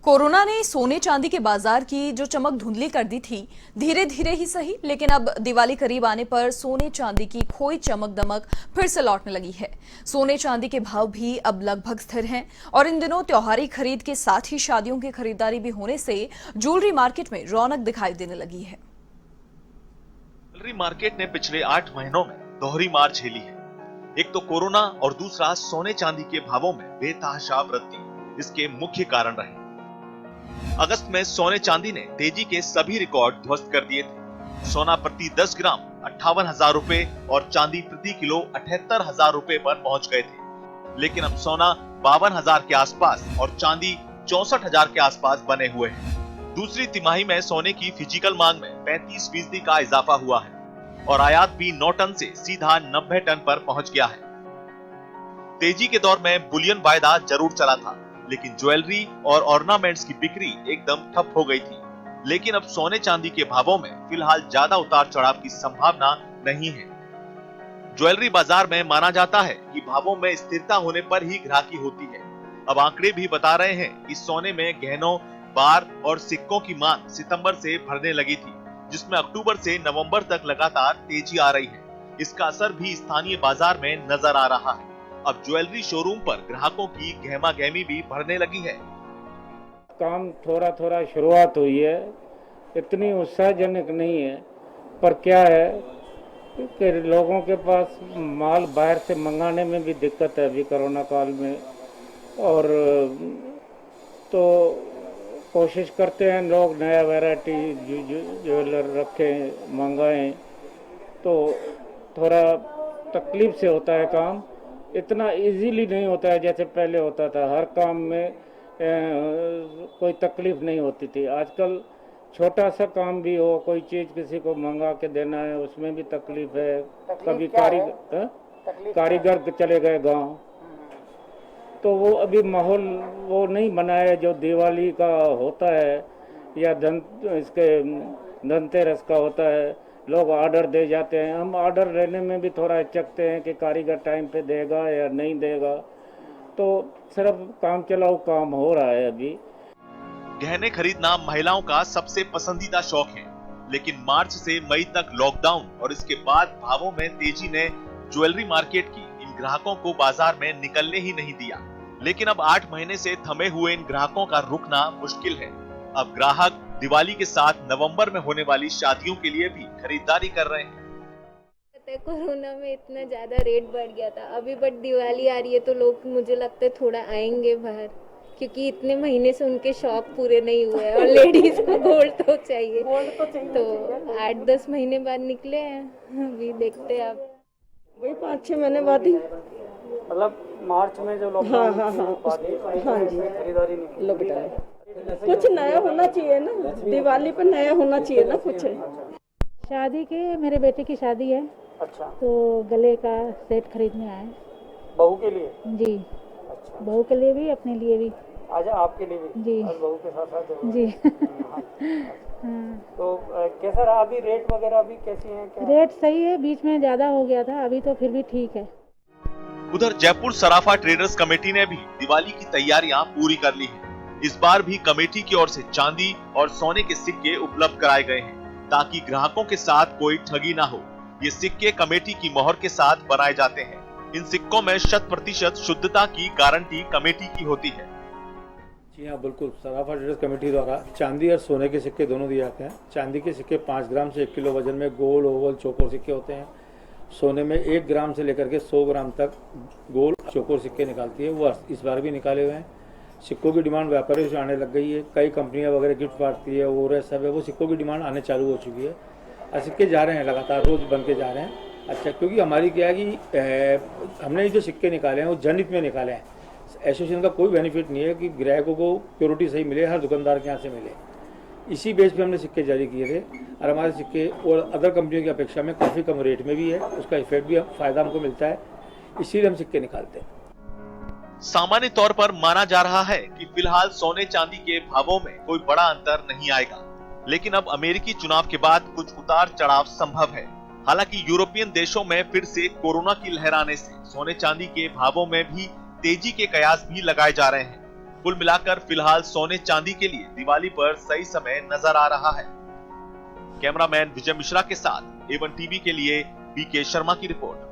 Corona ने सोने चांदी के बाजार की जो चमक धुंधली कर दी थी, धीरे धीरे ही सही, लेकिन अब दिवाली करीब आने पर सोने चांदी की खोई चमक दमक फिर से लौटने लगी है। सोने चांदी के भाव भी अब लगभग स्थिर हैं और इन दिनों त्योहारी खरीद के साथ ही शादियों की खरीदारी भी होने से ज्वेलरी मार्केट में रौनक दिखाई देने लगी है। ज्वेलरी मार्केट ने पिछले 8 महीनों में दोहरी मार झेली है। एक तो कोरोना और दूसरा सोने चांदी के भावों में बेतहाशा वृद्धि इसके मुख्य कारण रहे। अगस्त में सोने चांदी ने तेजी के सभी रिकॉर्ड ध्वस्त कर दिए थे। सोना प्रति 10 ग्राम 58,000 रुपए और चांदी प्रति किलो 78,000 रुपए पर पहुंच गए थे। लेकिन अब सोना 52,000 के आसपास और चांदी 64,000 के आसपास बने हुए हैं। दूसरी तिमाही में सोने की फिजिकल मांग में 35% का इजाफा हुआ है और आयात भी 9 टन से सीधा 90 टन पर पहुंच गया है। तेजी के दौर में बुलियन वायदा जरूर चला था, लेकिन ज्वेलरी और ऑर्नामेंट्स की बिक्री एकदम ठप हो गई थी। लेकिन अब सोने चांदी के भावों में फिलहाल ज्यादा उतार चढ़ाव की संभावना नहीं है। ज्वेलरी बाजार में माना जाता है कि भावों में स्थिरता होने पर ही ग्राहकी होती है। अब आंकड़े भी बता रहे हैं कि सोने में गहनों, बार और सिक्कों की मांग सितंबर से बढ़ने लगी थी, जिसमें अक्टूबर से नवंबर तक लगातार तेजी आ रही है। इसका असर भी स्थानीय बाजार में नजर आ रहा है। अब ज्वेलरी शोरूम पर ग्राहकों की गहमा गहमी भी बढ़ने लगी है। काम थोड़ा थोड़ा शुरुआत हुई है, इतनी उत्साहजनक नहीं है, पर क्या है कि लोगों के पास माल बाहर से मंगाने में भी दिक्कत है अभी कोरोना काल में। और तो कोशिश करते हैं लोग नया वैरायटी ज्वेलर रखें, मंगाएं, तो थोड़ा तकलीफ से होता है काम। इतना इजीली नहीं होता है जैसे पहले होता था। हर काम में कोई तकलीफ नहीं होती थी। आजकल छोटा सा काम भी हो, कोई चीज़ किसी को मंगा के देना है, उसमें भी तकलीफ है। कभी कारीगर चले गए गांव, तो वो अभी माहौल वो नहीं बना है जो दिवाली का होता है या धनतेरस का होता है। लोग ऑर्डर दे जाते हैं, हम ऑर्डर लेने में भी थोड़ा हिचकते हैं कि कारीगर टाइम पे देगा या नहीं देगा। तो सिर्फ काम चलाओ काम हो रहा है अभी। गहने खरीदना महिलाओं का सबसे पसंदीदा शौक है, लेकिन मार्च से मई तक लॉकडाउन और इसके बाद भावों में तेजी ने ज्वेलरी मार्केट की इन ग्राहकों को बाजार में निकलने ही नहीं दिया। लेकिन अब 8 महीने से थमे हुए इन ग्राहकों का रुकना मुश्किल है। अब ग्राहक दिवाली के साथ नवंबर में होने वाली शादियों के लिए भी खरीदारी कर रहे हैं। कोरोना में इतना ज्यादा रेट बढ़ गया था अभी, बट दिवाली आ रही है तो लोग मुझे लगता है थोड़ा आएंगे बाहर, क्योंकि इतने महीने से उनके शौक पूरे नहीं हुए हैं और लेडीज को गोल्ड तो चाहिए। तो 8-10 महीने बाद निकले हैं, अभी देखते हैं। आप वही 5-6 महीने बाद ही, मतलब मार्च में जो लोग हाँ जी खरीदारी नहीं। कुछ नया होना चाहिए ना, दिवाली पर नया होना चाहिए ना कुछ। शादी के, मेरे बेटे की शादी है। अच्छा, तो गले का सेट खरीदने आए। बहू के लिए? जी। अच्छा, बहू के लिए भी, अपने लिए भी। आज आपके लिए भी? जी। और बहू के साथ साथ जी। हाँ। तो कैसा रहा अभी? रेट वगैरह अभी कैसी हैं? रेट सही है, बीच में ज्यादा हो गया था, अभी तो फिर भी ठीक है। उधर जयपुर सराफा ट्रेडर्स कमेटी ने भी दिवाली की तैयारियां पूरी कर ली है। इस बार भी कमेटी की ओर से चांदी और सोने के सिक्के उपलब्ध कराए गए हैं, ताकि ग्राहकों के साथ कोई ठगी ना हो। ये सिक्के कमेटी की मोहर के साथ बनाए जाते हैं। इन सिक्कों में 100% शुद्धता की गारंटी कमेटी की होती है। जी हाँ, बिल्कुल। सराफा ट्रेडर्स कमेटी द्वारा चांदी और सोने के सिक्के दोनों दिए जाते हैं। चांदी के सिक्के 5 ग्राम से 1 किलो वजन में गोल, ओवल, चौकोर सिक्के होते हैं। सोने में 1 ग्राम से लेकर के 100 ग्राम तक गोल चौकोर सिक्के निकालती है। वो इस बार भी निकाले हुए हैं। सिक्कों की डिमांड व्यापारियों से आने लग गई है। कई कंपनियां वगैरह गिफ्ट बांटती है, और सब है, वो सिक्कों की डिमांड आने चालू हो चुकी है। और सिक्के जा रहे हैं, लगातार रोज बन के जा रहे हैं। अच्छा, क्योंकि हमारी क्या है कि हमने जो सिक्के निकाले हैं वो जनहित में निकाले हैं। एसोसिएशन का कोई बेनिफिट नहीं है कि ग्राहकों को प्योरिटी सही मिले, हर दुकानदार के यहाँ से मिले। इसी बेस पे हमने सिक्के जारी किए थे और हमारे सिक्के और अदर कंपनियों की अपेक्षा में काफ़ी कम रेट में भी है। उसका इफेक्ट भी, फ़ायदा हमको मिलता है, इसीलिए हम सिक्के निकालते हैं। सामान्य तौर पर माना जा रहा है कि फिलहाल सोने चांदी के भावों में कोई बड़ा अंतर नहीं आएगा, लेकिन अब अमेरिकी चुनाव के बाद कुछ उतार चढ़ाव संभव है। हालांकि यूरोपियन देशों में फिर से कोरोना की लहर आने से सोने चांदी के भावों में भी तेजी के कयास भी लगाए जा रहे हैं। कुल मिलाकर फिलहाल सोने चांदी के लिए दिवाली पर सही समय नजर आ रहा है। कैमरामैन विजय मिश्रा के साथ A1 टीवी के लिए बीके शर्मा की रिपोर्ट।